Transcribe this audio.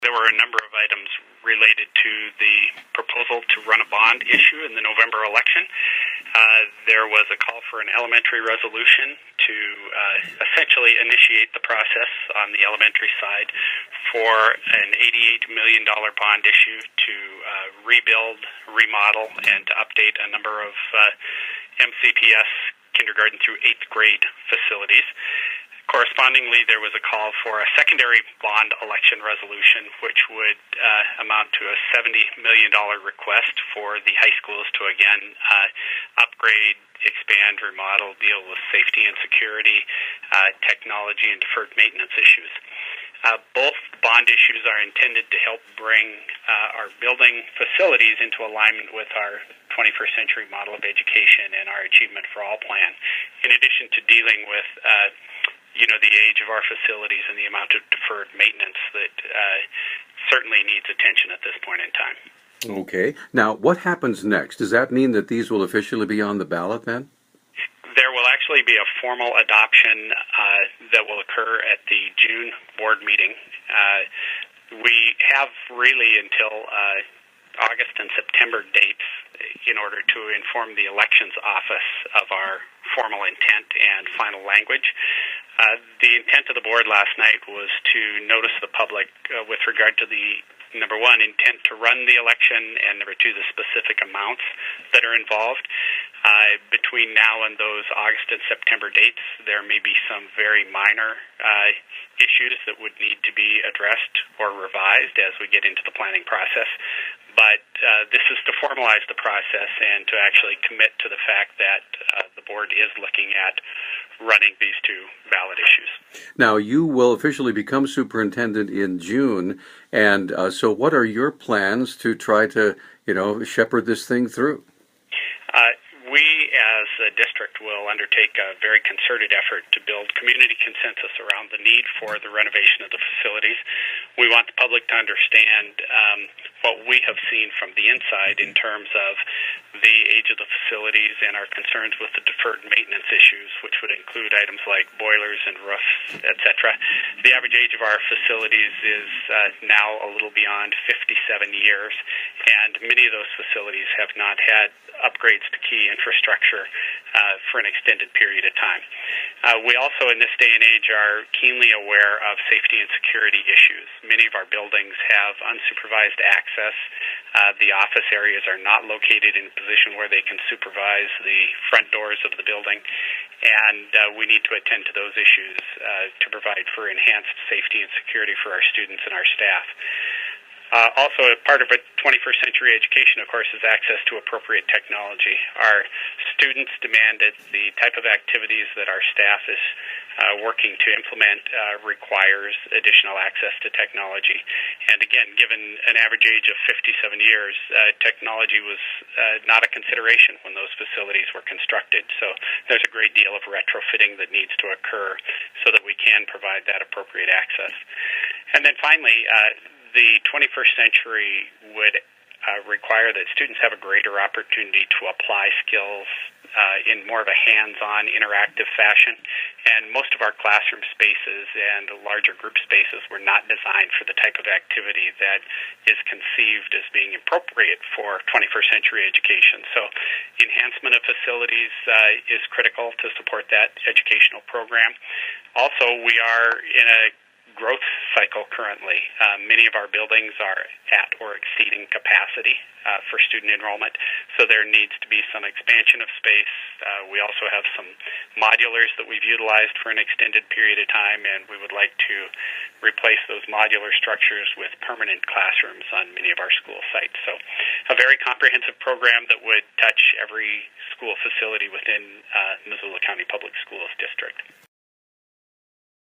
there were a number of items related to the proposal to run a bond issue in the November election. There was a call for an elementary resolution to essentially initiate the process on the elementary side for an $88 million bond issue to rebuild, remodel, and to update a number of MCPS kindergarten through 8th grade facilities. Correspondingly, there was a call for a secondary bond election resolution, which would amount to a $70 million request for the high schools to, again, upgrade, expand, remodel, deal with safety and security, technology, and deferred maintenance issues. Both bond issues are intended to help bring our building facilities into alignment with our 21st century model of education and our Achievement for All plan, in addition to dealing with the age of our facilities and the amount of deferred maintenance that certainly needs attention at this point in time. Okay. Now, what happens next? Does that mean that these will officially be on the ballot then? There will actually be a formal adoption that will occur at the June board meeting. We have really until August and September dates in order to inform the elections office of our formal intent and final language. The intent of the board last night was to notice the public with regard to the, number one, intent to run the election, and number two, the specific amounts that are involved. Between now and those August and September dates, there may be some very minor issues that would need to be addressed or revised as we get into the planning process. But this is to formalize the process and to actually commit to the fact that the board is looking at running these two ballot issues. Now, you will officially become superintendent in June, and so what are your plans to try to, shepherd this thing through? We, as a district, will undertake a very concerted effort to build community consensus around the need for the renovation of the facilities. We want the public to understand what we have seen from the inside in terms of the age of the facilities and our concerns with the deferred maintenance issues, which would include items like boilers and roofs, etc. The average age of our facilities is now a little beyond 57 years, and many of those facilities have not had upgrades to key infrastructure for an extended period of time. We also, in this day and age, are keenly aware of safety and security issues. Many of our buildings have unsupervised access. The office areas are not located in a position where they can supervise the front doors of the building, and we need to attend to those issues to provide for enhanced safety and security for our students and our staff. Also, part of a 21st century education, of course, is access to appropriate technology. Our students demanded the type of activities that our staff is working to implement requires additional access to technology. And again, given an average age of 57 years, technology was not a consideration when those facilities were constructed. So there's a great deal of retrofitting that needs to occur so that we can provide that appropriate access. And then finally, the 21st century would require that students have a greater opportunity to apply skills in more of a hands-on, interactive fashion. And most of our classroom spaces and larger group spaces were not designed for the type of activity that is conceived as being appropriate for 21st century education. So enhancement of facilities is critical to support that educational program. Also, we are in a growth cycle currently. Many of our buildings are at or exceeding capacity for student enrollment, so there needs to be some expansion of space. We also have some modulars that we've utilized for an extended period of time, and we would like to replace those modular structures with permanent classrooms on many of our school sites. So a very comprehensive program that would touch every school facility within Missoula County Public Schools district.